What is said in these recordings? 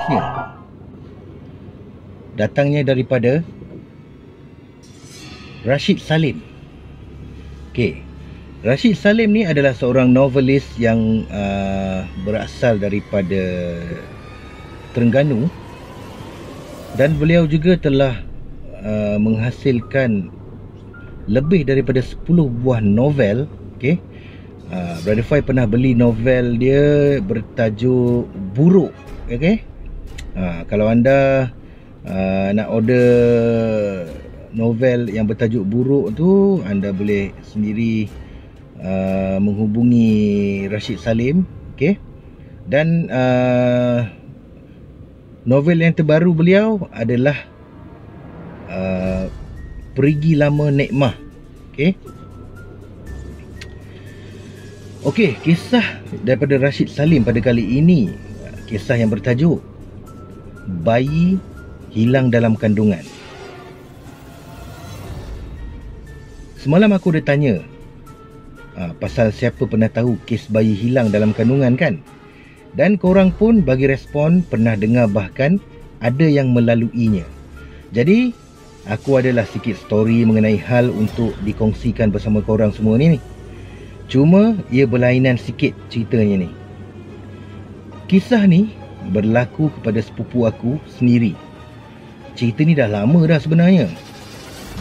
seterusnya datangnya daripada Rashid Salim. Okey, Rashid Salim ni adalah seorang novelis yang berasal daripada Terengganu, dan beliau juga telah menghasilkan lebih daripada 10 buah novel. Okey, Brother Fai pernah beli novel dia bertajuk Buruk. Okey, kalau anda nak order novel yang bertajuk Buruk tu, anda boleh sendiri menghubungi Rashid Salim. Okey, dan novel yang terbaru beliau adalah Perigi Lama Nekmah. Okey, kisah daripada Rashid Salim pada kali ini, kisah yang bertajuk Bayi Hilang Dalam Kandungan. Semalam aku dah tanya pasal siapa pernah tahu kes bayi hilang dalam kandungan kan? Dan korang pun bagi respon pernah dengar, bahkan ada yang melaluinya. Jadi aku adalah sikit story mengenai hal untuk dikongsikan bersama korang semua ni. Cuma ia berlainan sikit ceritanya ni. Kisah ni berlaku kepada sepupu aku sendiri. Cerita ni dah lama dah sebenarnya.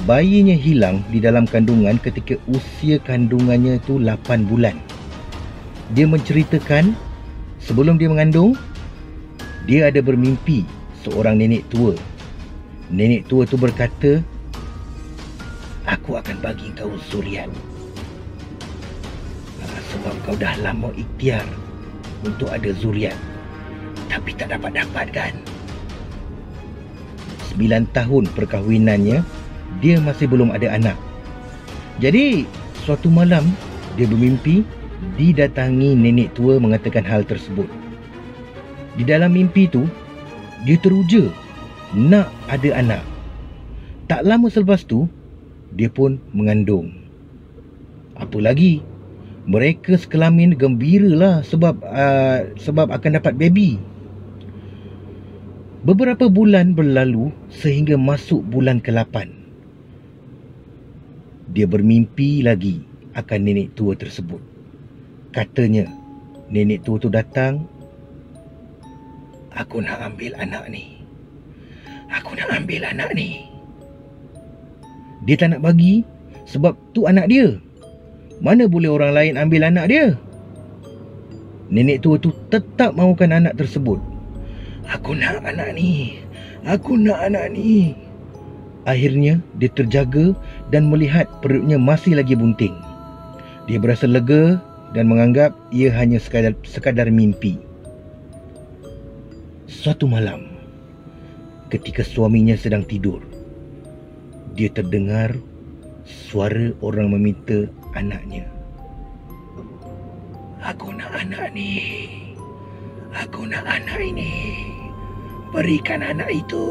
Bayinya hilang di dalam kandungan ketika usia kandungannya tu 8 bulan. Dia menceritakan sebelum dia mengandung, dia ada bermimpi seorang nenek tua. Nenek tua tu berkata, "Aku akan bagi kau zuriat, sebab kau dah lama ikhtiar untuk ada zuriat, tapi tak dapat-dapat kan. 9 tahun perkahwinannya, dia masih belum ada anak. Jadi suatu malam dia bermimpi didatangi nenek tua mengatakan hal tersebut. Di dalam mimpi tu, dia teruja nak ada anak. Tak lama selepas tu, dia pun mengandung. Apa lagi, mereka sekelamin gembiralah sebab akan dapat baby. Beberapa bulan berlalu sehingga masuk bulan ke-8. Dia bermimpi lagi akan nenek tua tersebut. Katanya, nenek tua tu datang, "Aku nak ambil anak ni. Aku nak ambil anak ni." Dia tak nak bagi sebab tu anak dia. Mana boleh orang lain ambil anak dia? Nenek tua tu tetap mahukan anak tersebut. "Aku nak anak ni. Aku nak anak ni." Akhirnya dia terjaga dan melihat perutnya masih lagi bunting. Dia berasa lega dan menganggap ia hanya sekadar mimpi. Suatu malam, ketika suaminya sedang tidur, dia terdengar suara orang meminta anaknya. "Aku nak anak ni. Aku nak anak ini. Berikan anak itu."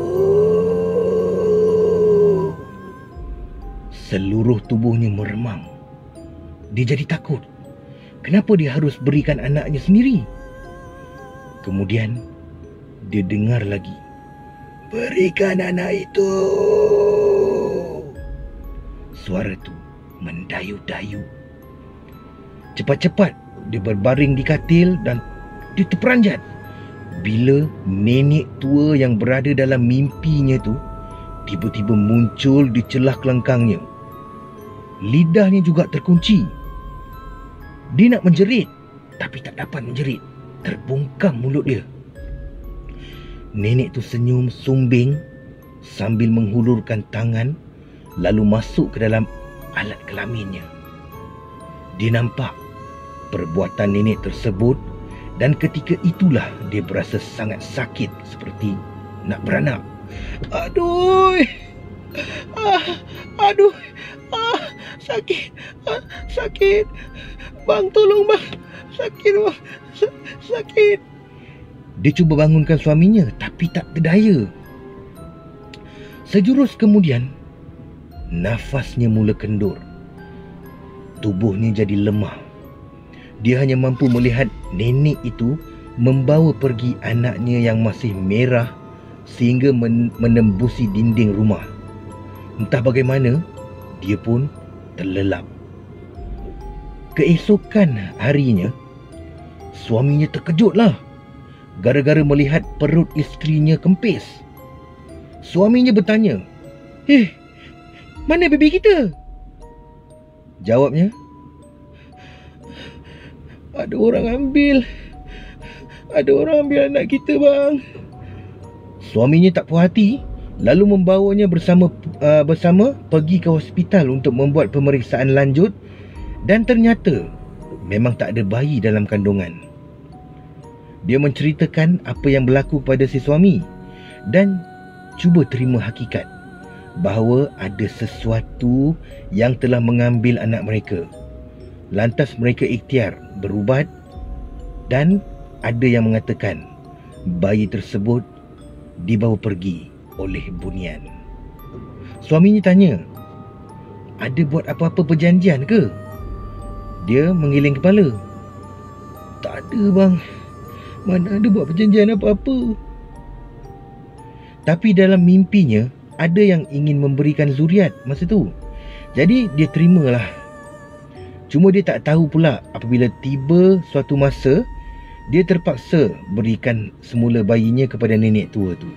Seluruh tubuhnya meremang. Dia jadi takut. Kenapa dia harus berikan anaknya sendiri? Kemudian dia dengar lagi, "Berikan anak itu." Suara tu mendayu-dayu. Cepat-cepat dia berbaring di katil dan dia terperanjat bila nenek tua yang berada dalam mimpinya tu tiba-tiba muncul di celah kelengkangnya. Lidahnya juga terkunci. Dia nak menjerit, tapi tak dapat menjerit. Terbungkam mulut dia. Nenek tu senyum sumbing sambil menghulurkan tangan, lalu masuk ke dalam alat kelaminnya. Dia nampak perbuatan nenek tersebut, dan ketika itulah dia berasa sangat sakit seperti nak beranak. "Aduh, aduh, sakit, sakit, bang, tolong bang, sakit bang, sakit." Dia cuba bangunkan suaminya, tapi tak berdaya. Sejurus kemudian, nafasnya mula kendur. Tubuhnya jadi lemah. Dia hanya mampu melihat nenek itu membawa pergi anaknya yang masih merah sehingga menembusi dinding rumah. Entah bagaimana, dia pun terlelap. Keesokan harinya, suaminya terkejutlah gara-gara melihat perut isterinya kempis. Suaminya bertanya, mana bebek kita?" Jawabnya, Ada orang ambil anak kita, bang." Suaminya tak puas hati, lalu membawanya bersama pergi ke hospital untuk membuat pemeriksaan lanjut, dan ternyata memang tak ada bayi dalam kandungan. Dia menceritakan apa yang berlaku kepada si suami dan cuba terima hakikat bahawa ada sesuatu yang telah mengambil anak mereka. Lantas mereka ikhtiar berubat dan ada yang mengatakan bayi tersebut dibawa pergi oleh bunian. Suaminya tanya, "Ada buat apa-apa perjanjian ke?" Dia mengiling kepala. "Tak ada, bang. Mana ada buat perjanjian apa-apa." Tapi dalam mimpinya ada yang ingin memberikan zuriat masa tu. Jadi dia terimalah. Cuma dia tak tahu pula apabila tiba suatu masa dia terpaksa berikan semula bayinya kepada nenek tua tu.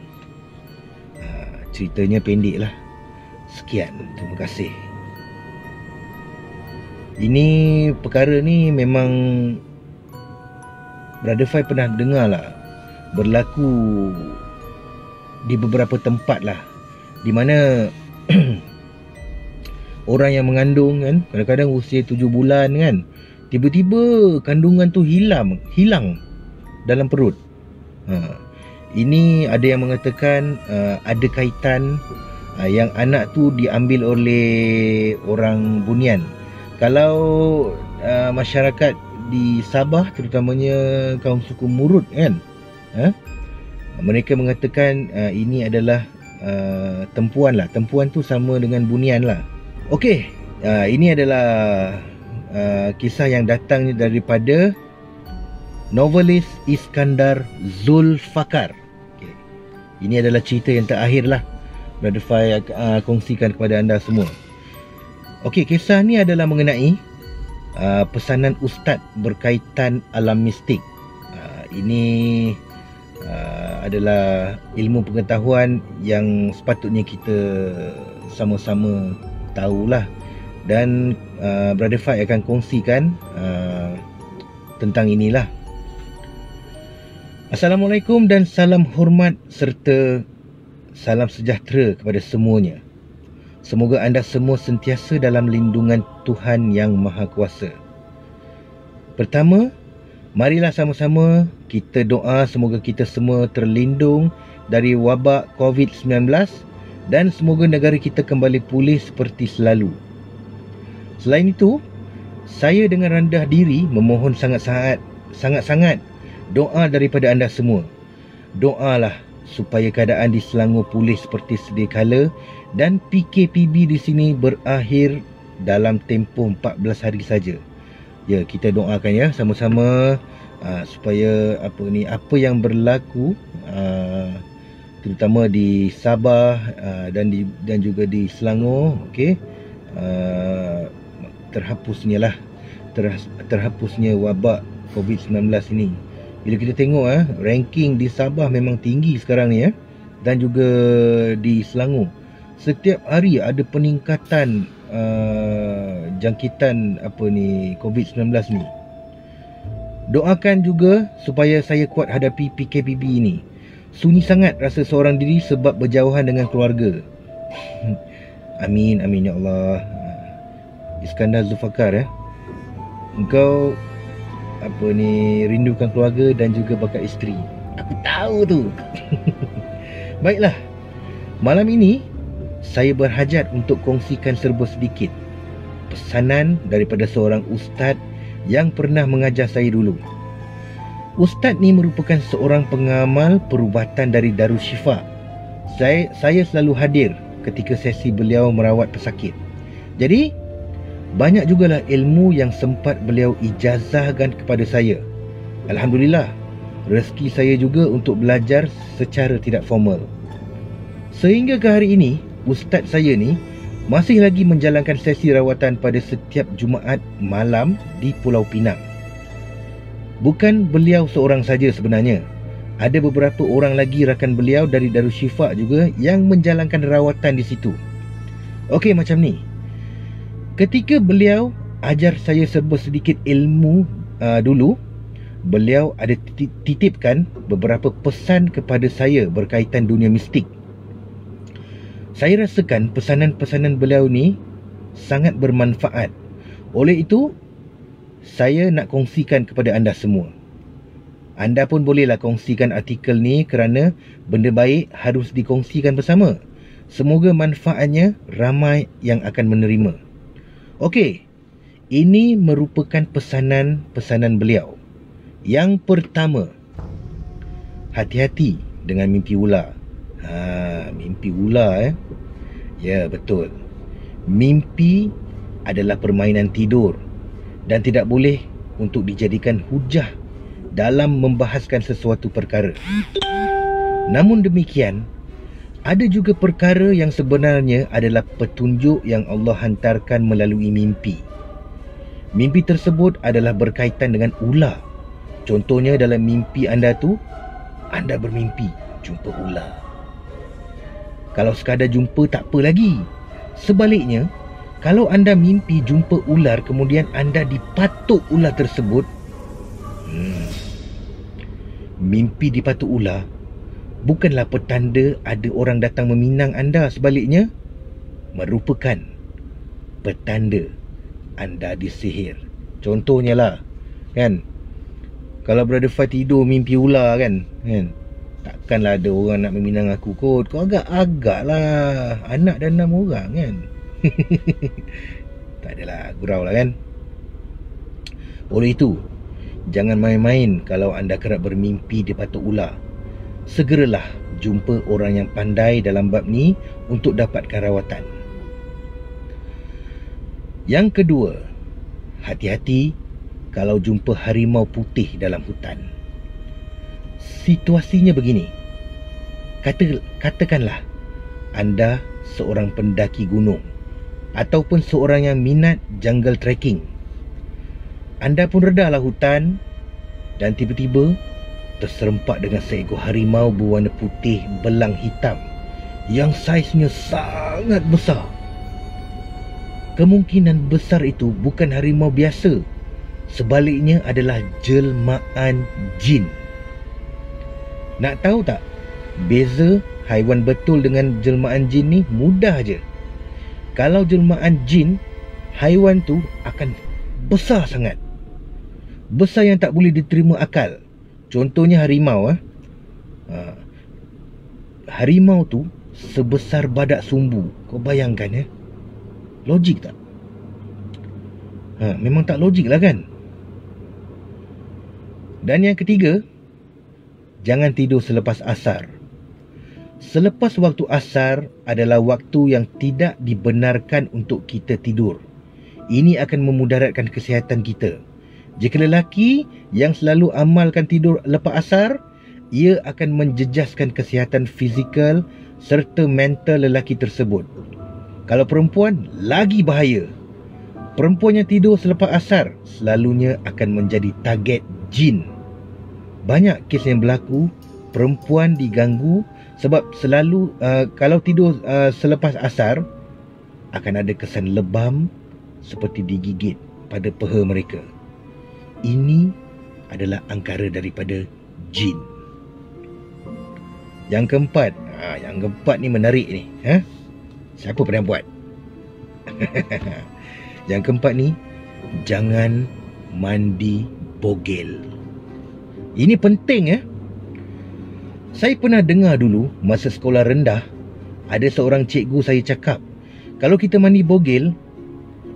Ceritanya pendek lah. Sekian, terima kasih. Ini perkara ni memang Brother Fai pernah dengar lah. Berlaku di beberapa tempat lah, di mana orang yang mengandung kan, kadang-kadang usia 7 bulan kan, tiba-tiba kandungan tu hilang dalam perut. Ini ada yang mengatakan ada kaitan yang anak tu diambil oleh orang bunian. Kalau masyarakat di Sabah, terutamanya kaum suku Murut kan, mereka mengatakan ini adalah tempuan lah. Tempuan tu sama dengan bunian lah. Okey, ini adalah kisah yang datang daripada novelis Iskandar Zulfakar. Okay. Ini adalah cerita yang terakhir lah Brother Fai kongsikan kepada anda semua. Okey, kisah ni adalah mengenai pesanan ustaz berkaitan alam mistik. Ini adalah ilmu pengetahuan yang sepatutnya kita sama-sama tahulah. Dan Brother Fai akan kongsikan tentang inilah. Assalamualaikum dan salam hormat serta salam sejahtera kepada semuanya. Semoga anda semua sentiasa dalam lindungan Tuhan Yang Maha Kuasa. Pertama, marilah sama-sama kita doa semoga kita semua terlindung dari wabak COVID-19 dan semoga negara kita kembali pulih seperti selalu. Selain itu, saya dengan rendah diri memohon sangat-sangat doa daripada anda semua. Doalah supaya keadaan di Selangor pulih seperti sedia kala dan PKPB di sini berakhir dalam tempoh 14 hari saja. Ya, kita doakan ya sama-sama supaya apa yang berlaku terutama di Sabah dan juga di Selangor, okey, terhapusnya wabak COVID-19 ini. Bila kita tengok ranking di Sabah memang tinggi sekarang ni dan juga di Selangor. Setiap hari ada peningkatan jangkitan COVID-19 ni. Doakan juga supaya saya kuat hadapi PKPB ini. Sunyi sangat rasa seorang diri sebab berjauhan dengan keluarga. Amin, amin ya Allah. Iskandar Zulfakar engkau rindukan keluarga dan juga bakat isteri. Aku tahu tu. Baiklah, malam ini saya berhajat untuk kongsikan serba sedikit pesanan daripada seorang ustaz yang pernah mengajar saya dulu. Ustaz ni merupakan seorang pengamal perubatan dari Darul Syifa. Saya selalu hadir ketika sesi beliau merawat pesakit. Jadi banyak jugalah ilmu yang sempat beliau ijazahkan kepada saya. Alhamdulillah, rezeki saya juga untuk belajar secara tidak formal. Sehingga ke hari ini, ustaz saya ni masih lagi menjalankan sesi rawatan pada setiap Jumaat malam di Pulau Pinang. Bukan beliau seorang saja sebenarnya. Ada beberapa orang lagi rakan beliau dari Darusshifa juga yang menjalankan rawatan di situ. Okey, macam ni. Ketika beliau ajar saya sedikit ilmu dulu, beliau ada titipkan beberapa pesan kepada saya berkaitan dunia mistik. Saya rasakan pesanan-pesanan beliau ni sangat bermanfaat. Oleh itu, saya nak kongsikan kepada anda semua. Anda pun bolehlah kongsikan artikel ni kerana benda baik harus dikongsikan bersama. Semoga manfaatnya ramai yang akan menerima. Okey, ini merupakan pesanan-pesanan beliau. Yang pertama, hati-hati dengan mimpi ular. Mimpi ular Ya, betul. Mimpi adalah permainan tidur dan tidak boleh untuk dijadikan hujah dalam membahaskan sesuatu perkara. Namun demikian, ada juga perkara yang sebenarnya adalah petunjuk yang Allah hantarkan melalui mimpi. Mimpi tersebut adalah berkaitan dengan ular. Contohnya dalam mimpi anda tu, anda bermimpi jumpa ular. Kalau sekadar jumpa tak apa lagi. Sebaliknya, kalau anda mimpi jumpa ular kemudian anda dipatuk ular tersebut, mimpi dipatuk ular bukanlah petanda ada orang datang meminang anda. Sebaliknya, merupakan petanda anda disihir. Contohnya lah, kan, kalau Brother Fai tidur mimpi ular kan, takkanlah ada orang nak meminang aku kot. Kau agak-agak lah, anak dan 6 orang kan. Tak adalah, gurau lah kan. Oleh itu, jangan main-main kalau anda kerap bermimpi dipatuk ular. Segeralah jumpa orang yang pandai dalam bab ni untuk dapatkan rawatan. Yang kedua, hati-hati kalau jumpa harimau putih dalam hutan. Situasinya begini. Katakanlah anda seorang pendaki gunung ataupun seorang yang minat jungle trekking. Anda pun redahlah hutan dan tiba-tiba terserempak dengan seekor harimau berwarna putih belang hitam yang saiznya sangat besar. Kemungkinan besar itu bukan harimau biasa. Sebaliknya adalah jelmaan jin. Nak tahu tak beza haiwan betul dengan jelmaan jin ni? Mudah je. Kalau jelmaan jin, haiwan tu akan besar sangat. Besar yang tak boleh diterima akal. Contohnya harimau. Harimau tu sebesar badak sumbu. Kau bayangkan logik tak? Memang tak logik lah kan? Dan yang ketiga, jangan tidur selepas asar. Selepas waktu asar adalah waktu yang tidak dibenarkan untuk kita tidur. Ini akan memudaratkan kesihatan kita. Jika lelaki yang selalu amalkan tidur lepas asar, ia akan menjejaskan kesihatan fizikal serta mental lelaki tersebut. Kalau perempuan, lagi bahaya. Perempuan yang tidur selepas asar selalunya akan menjadi target jin. Banyak kes yang berlaku, perempuan diganggu sebab selalu kalau tidur selepas asar akan ada kesan lebam seperti digigit pada peha mereka. Ini adalah angkara daripada jin. Yang keempat, yang keempat ni menarik ni. Siapa pernah buat? Yang keempat ni, jangan mandi bogel. Ini penting Saya pernah dengar dulu masa sekolah rendah, ada seorang cikgu saya cakap, kalau kita mandi bogel,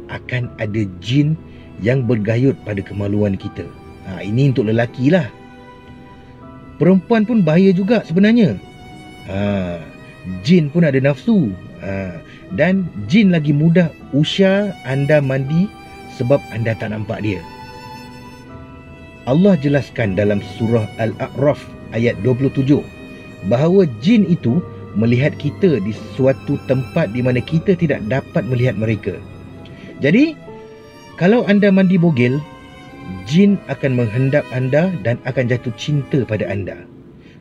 akan ada jin yang bergayut pada kemaluan kita. Ini untuk lelaki lah. Perempuan pun bahaya juga sebenarnya. Jin pun ada nafsu. Dan jin lagi mudah usah anda mandi sebab anda tak nampak dia. Allah jelaskan dalam surah Al-A'raf ayat 27 bahawa jin itu melihat kita di suatu tempat di mana kita tidak dapat melihat mereka. Jadi, kalau anda mandi bogel, jin akan menghendap anda dan akan jatuh cinta pada anda.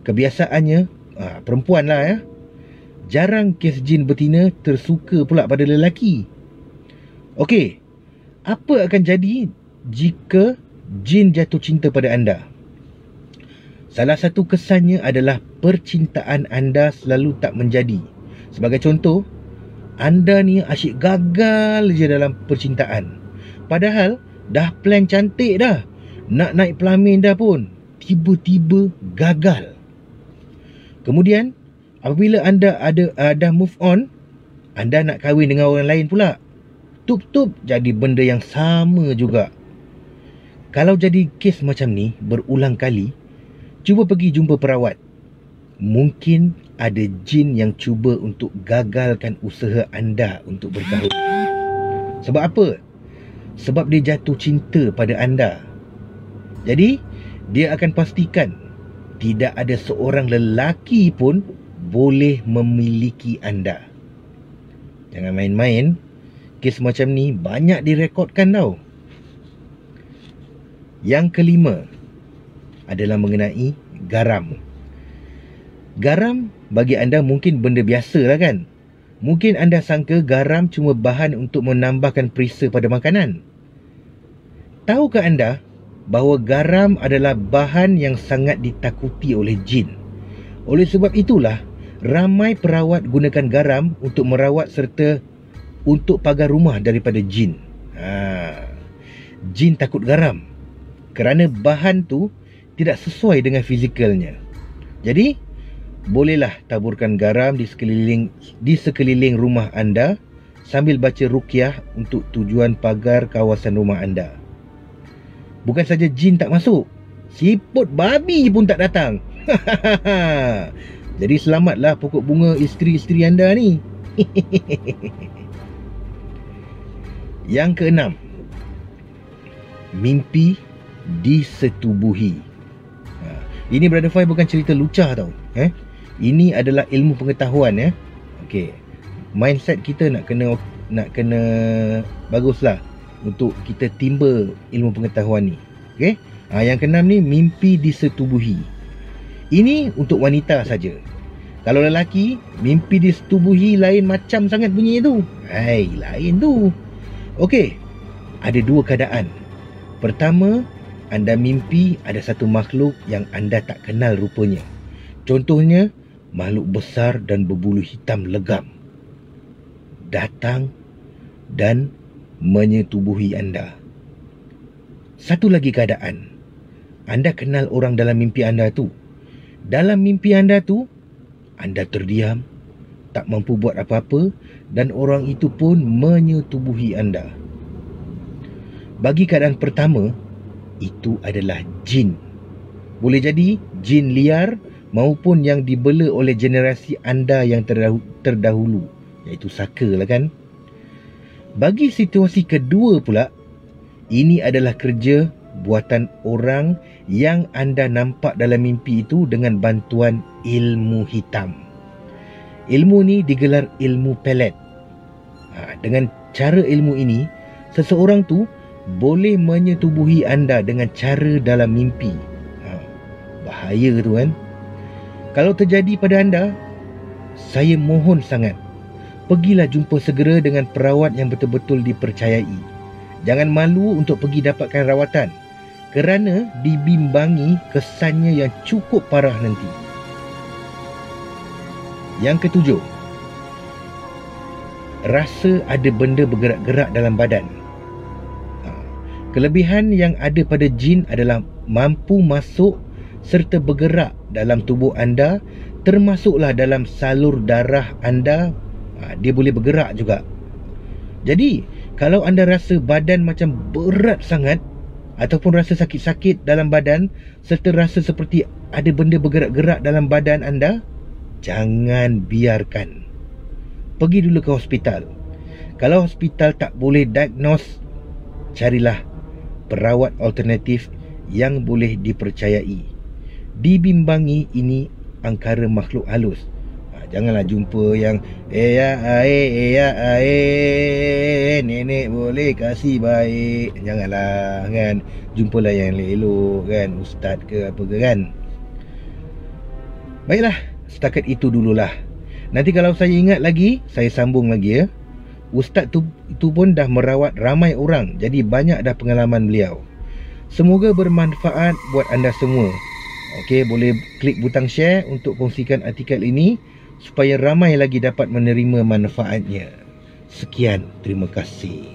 Kebiasaannya, perempuan lah ya. Jarang kes jin betina tersuka pula pada lelaki. Okey, apa akan jadi jika jin jatuh cinta pada anda? Salah satu kesannya adalah percintaan anda selalu tak menjadi. Sebagai contoh, anda ni asyik gagal je dalam percintaan. Padahal dah plan cantik dah, nak naik pelamin dah pun, tiba-tiba gagal. Kemudian apabila anda dah move on, anda nak kahwin dengan orang lain pula, tup-tup jadi benda yang sama juga. Kalau jadi kes macam ni berulang kali, cuba pergi jumpa perawat. Mungkin ada jin yang cuba untuk gagalkan usaha anda untuk berkahwin. Sebab apa? Sebab dia jatuh cinta pada anda. Jadi, dia akan pastikan tidak ada seorang lelaki pun boleh memiliki anda. Jangan main-main. Kes macam ni banyak direkodkan tau. Yang kelima adalah mengenai garam. Garam bagi anda mungkin benda biasa lah kan. Mungkin anda sangka garam cuma bahan untuk menambahkan perisa pada makanan. Tahukah anda bahawa garam adalah bahan yang sangat ditakuti oleh jin? Oleh sebab itulah, ramai perawat gunakan garam untuk merawat serta untuk pagar rumah daripada jin. Jin takut garam kerana bahan tu tidak sesuai dengan fizikalnya. Jadi, bolehlah taburkan garam di sekeliling rumah anda sambil baca ruqyah untuk tujuan pagar kawasan rumah anda. Bukan saja jin tak masuk, siput babi pun tak datang. Jadi selamatlah pokok bunga isteri-isteri anda ni. Yang keenam, mimpi disetubuhi. Ini Brother Fai bukan cerita lucah tau. Ini adalah ilmu pengetahuan ya. Okey. Mindset kita nak kena baguslah untuk kita timba ilmu pengetahuan ni. Okey. Yang keenam ni, mimpi disetubuhi. Ini untuk wanita saja. Kalau lelaki, mimpi disetubuhi lain macam sangat bunyi tu. Lain tu. Okey. Ada dua keadaan. Pertama, anda mimpi ada satu makhluk yang anda tak kenal rupanya. Contohnya, makhluk besar dan berbulu hitam legam datang dan menyetubuhi anda. Satu lagi keadaan, anda kenal orang dalam mimpi anda tu. Dalam mimpi anda tu, anda terdiam, tak mampu buat apa-apa dan orang itu pun menyetubuhi anda. Bagi keadaan pertama, itu adalah jin. Boleh jadi jin liar maupun yang dibela oleh generasi anda yang terdahulu, iaitu saka lah kan. Bagi situasi kedua pula, ini adalah kerja buatan orang yang anda nampak dalam mimpi itu dengan bantuan ilmu hitam. Ilmu ni digelar ilmu pelet. Dengan cara ilmu ini, seseorang tu boleh menyetubuhi anda dengan cara dalam mimpi. Bahaya tu kan. Kalau terjadi pada anda, saya mohon sangat, pergilah jumpa segera dengan perawat yang betul-betul dipercayai. Jangan malu untuk pergi dapatkan rawatan, kerana dibimbangi kesannya yang cukup parah nanti. Yang ketujuh, rasa ada benda bergerak-gerak dalam badan. Kelebihan yang ada pada jin adalah mampu masuk serta bergerak dalam tubuh anda, termasuklah dalam salur darah anda. Dia boleh bergerak juga. Jadi, kalau anda rasa badan macam berat sangat ataupun rasa sakit-sakit dalam badan serta rasa seperti ada benda bergerak-gerak dalam badan anda, jangan biarkan. Pergi dulu ke hospital. Kalau hospital tak boleh diagnose, carilah perawat alternatif yang boleh dipercayai. Dibimbangi ini angkara makhluk halus. Janganlah jumpa yang nenek boleh kasih baik. Janganlah kan. Jumpalah yang elok kan, ustaz ke apa ke kan. Baiklah, setakat itu dululah. Nanti kalau saya ingat lagi, saya sambung lagi ya. Ustaz itu pun dah merawat ramai orang, jadi banyak dah pengalaman beliau. Semoga bermanfaat buat anda semua. Okey, boleh klik butang share untuk kongsikan artikel ini supaya ramai lagi dapat menerima manfaatnya. Sekian, terima kasih.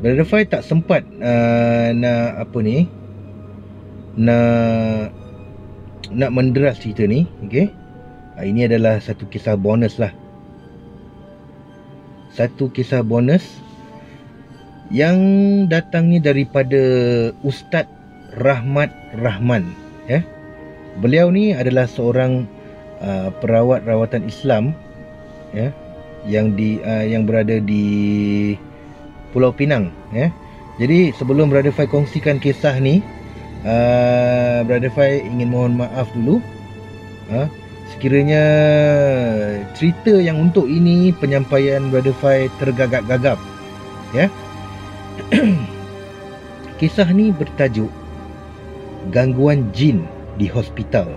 Brother Fai tak sempat nak menderas cerita ni. Okey, ini adalah satu kisah bonus lah. Satu kisah bonus yang datangnya daripada Ustaz Rahmat Rahman ya. Beliau ni adalah seorang perawat rawatan Islam ya, yang berada di Pulau Pinang ya. Jadi sebelum Brother Fai kongsikan kisah ni, Brother Fai ingin mohon maaf dulu sekiranya cerita yang untuk ini penyampaian Brother Fai tergagap-gagap ya. Kisah ni bertajuk Gangguan Jin di Hospital.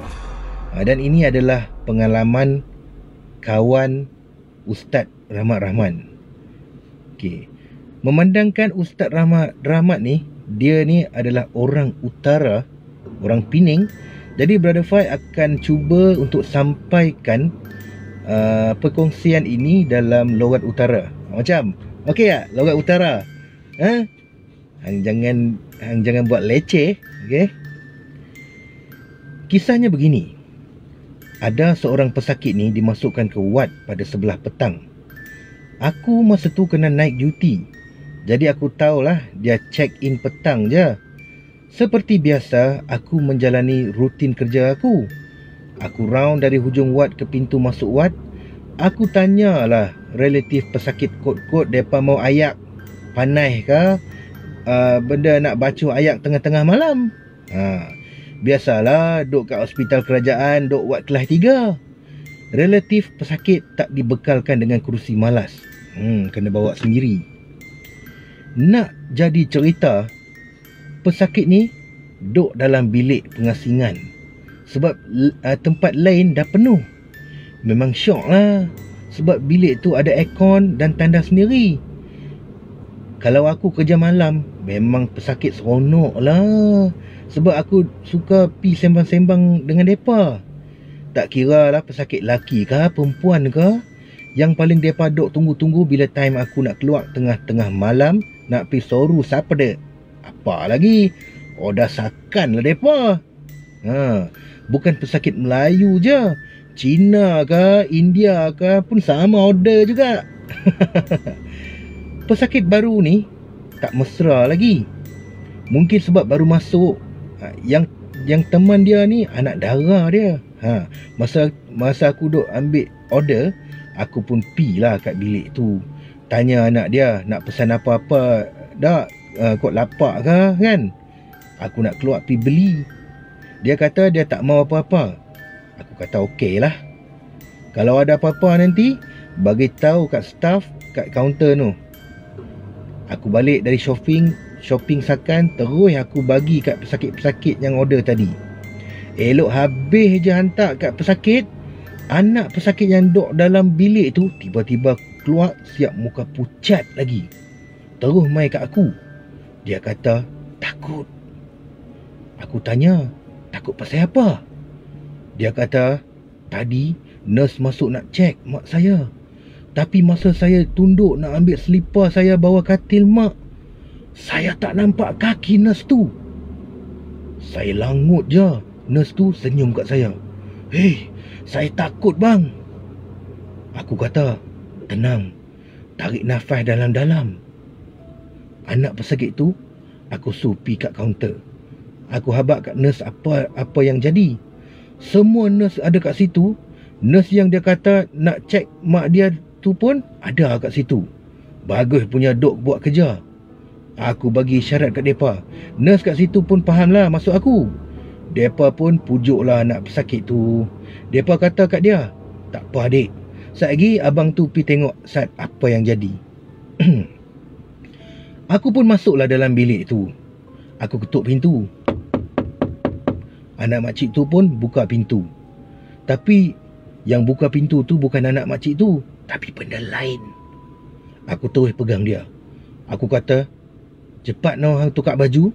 Dan ini adalah pengalaman kawan Ustaz Rahmat Rahman. Okey. Memandangkan Ustaz Rahmat ni, dia ni adalah orang utara, orang Pening. Jadi Brother Fai akan cuba untuk sampaikan perkongsian ini dalam logat utara. Macam, okey tak? Logat utara. Hang jangan buat leceh, okey? Kisahnya begini. Ada seorang pesakit ni dimasukkan ke ward pada sebelah petang. Aku masa tu kena naik duty. Jadi aku tahulah dia check in petang je. Seperti biasa, aku menjalani rutin kerja aku. Aku round dari hujung ward ke pintu masuk ward. Aku tanyalah relatif pesakit kot-kot depa mau ayak panai ke benda nak baca ayak tengah-tengah malam. Biasalah duk kat hospital kerajaan, duk ward kelas 3. Relatif pesakit tak dibekalkan dengan kerusi malas. Kena bawa sendiri. Nak jadi cerita, pesakit ni duk dalam bilik pengasingan sebab tempat lain dah penuh. Memang syok lah, sebab bilik tu ada aircon dan tanda sendiri. Kalau aku kerja malam, memang pesakit seronok lah, sebab aku suka pi sembang-sembang dengan mereka. Tak kira lah pesakit laki ke perempuan ke, yang paling mereka duk tunggu-tunggu bila time aku nak keluar tengah-tengah malam nak pi soru siapa dek. Apa lagi, order sakan lah mereka. Bukan pesakit Melayu je, Cina ke India ke pun sama order juga. Pesakit baru ni tak mesra lagi. Mungkin sebab baru masuk. Yang teman dia ni anak dara dia. Masa aku duk ambil order, aku pun pi lah kat bilik tu. Tanya anak dia nak pesan apa-apa dak, kok lapak ke kan. Aku nak keluar pi beli. Dia kata dia tak mau apa-apa. Aku kata okey lah. Kalau ada apa-apa nanti bagi tahu kat staff kat kaunter tu. Aku balik dari shopping sakan, terus aku bagi kat pesakit-pesakit yang order tadi. Elok habis je hantar kat pesakit, anak pesakit yang duduk dalam bilik tu tiba-tiba keluar siap muka pucat lagi. Terus mai kat aku. Dia kata takut. Aku tanya, takut pasal apa? Dia kata, tadi nurse masuk nak check mak saya. Tapi masa saya tunduk nak ambil selipar saya bawa katil mak, saya tak nampak kaki nurse tu. Saya langut je. Nurse tu senyum kat saya. Hei, saya takut bang. Aku kata, tenang, tarik nafas dalam-dalam. Anak pesakit tu aku suruh pi kat kaunter. Aku habaq kat nurse apa yang jadi. Semua nurse ada kat situ. Nurse yang dia kata nak check mak dia tu pun ada kat situ. Bagus punya dok buat kerja. Aku bagi isyarat kat depa. Nurse kat situ pun faham lah maksud aku. Depa pun pujuk lah anak pesakit tu. Depa kata kat dia, tak apa adik, sat lagi abang tu pi tengok sat apa yang jadi. Aku pun masuklah dalam bilik tu. Aku ketuk pintu. Anak makcik tu pun buka pintu. Tapi yang buka pintu tu bukan anak makcik tu, tapi benda lain. Aku terus pegang dia. Aku kata, cepat noh hang tukar baju.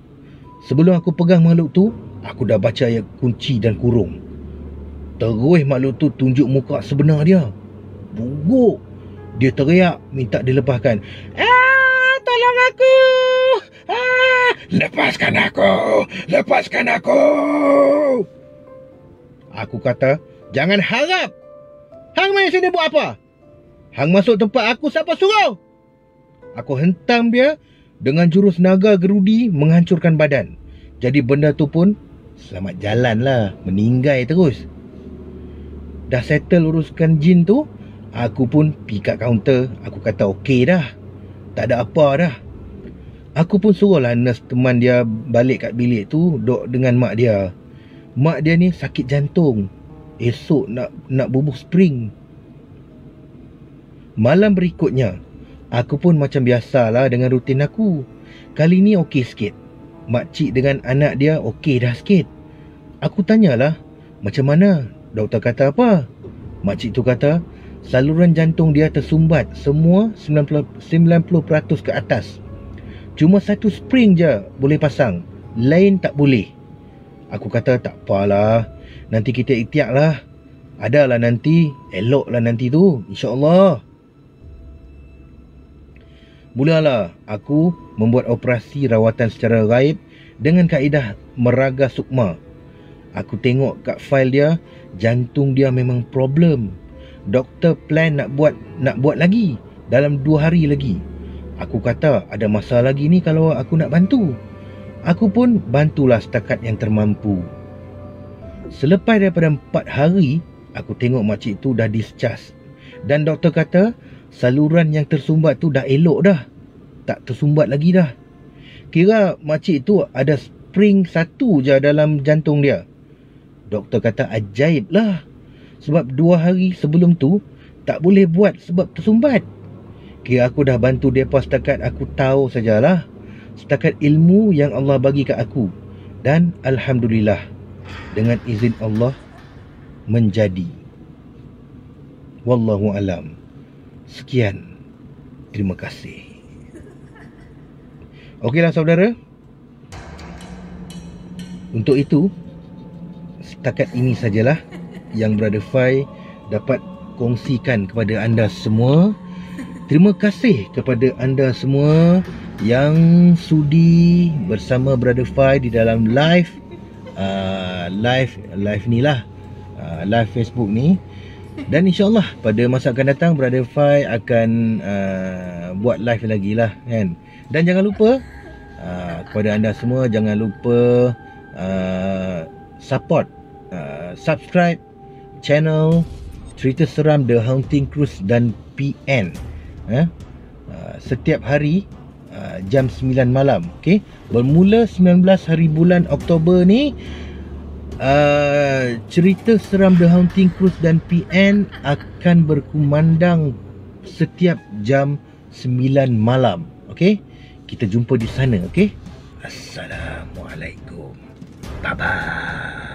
Sebelum aku pegang makhluk tu, aku dah baca ayat kunci dan kurung. Terus makhluk tu tunjuk muka sebenar dia. Buruk. Dia teriak minta dilepaskan. Tolong aku. Lepaskan aku. Lepaskan aku. Aku kata, jangan harap. Hang main sini buat apa? Hang masuk tempat aku, siapa suruh? Aku hentam dia dengan jurus naga gerudi menghancurkan badan. Jadi benda tu pun selamat jalan lah, meninggai terus. Dah settle uruskan jin tu, aku pun pergi kat kaunter. Aku kata okey dah, tak ada apa dah. Aku pun suruhlah nurse teman dia balik kat bilik tu, duduk dengan mak dia. Mak dia ni sakit jantung. Esok nak bubuh spring. Malam berikutnya, aku pun macam biasalah dengan rutin aku. Kali ni okey sikit. Makcik dengan anak dia okey dah sikit. Aku tanyalah, macam mana? Doktor kata apa? Makcik tu kata, saluran jantung dia tersumbat semua 90% ke atas. Cuma satu spring je boleh pasang, lain tak boleh. Aku kata tak apalah, nanti kita ikhtiar lah. Adalah nanti, eloklah nanti tu, insyaAllah. Mulalah aku membuat operasi rawatan secara gaib dengan kaedah meraga sukma. Aku tengok kat fail dia, jantung dia memang problem. Doktor plan nak buat lagi dalam 2 hari lagi. Aku kata ada masa lagi ni kalau aku nak bantu. Aku pun bantulah setakat yang termampu. Selepas daripada 4 hari, aku tengok makcik tu dah discharge. Dan doktor kata saluran yang tersumbat tu dah elok dah, tak tersumbat lagi dah. Kira makcik tu ada spring satu je dalam jantung dia. Doktor kata ajaib lah, sebab 2 hari sebelum tu tak boleh buat sebab tersumbat. Kira aku dah bantu mereka setakat aku tahu sajalah, setakat ilmu yang Allah bagi kat aku. Dan Alhamdulillah, dengan izin Allah menjadi. Wallahu alam. Sekian. Terima kasih. Okeylah saudara. Untuk itu, setakat ini sajalah yang Brother Fai dapat kongsikan kepada anda semua. Terima kasih kepada anda semua yang sudi bersama Brother Fai di dalam live ni lah, live Facebook ni. Dan insyaAllah pada masa akan datang Brother Fai akan buat live lagi lah kan. Dan jangan lupa kepada anda semua, jangan lupa support, subscribe channel Cerita Seram The Haunting Cruise dan PN setiap hari jam 9 malam. Okay? Bermula 19 hari bulan Oktober ni, Cerita Seram The Haunting Cruise dan PN akan berkumandang setiap jam 9 malam. Okay? Kita jumpa di sana. Okay? Assalamualaikum. Bye-bye.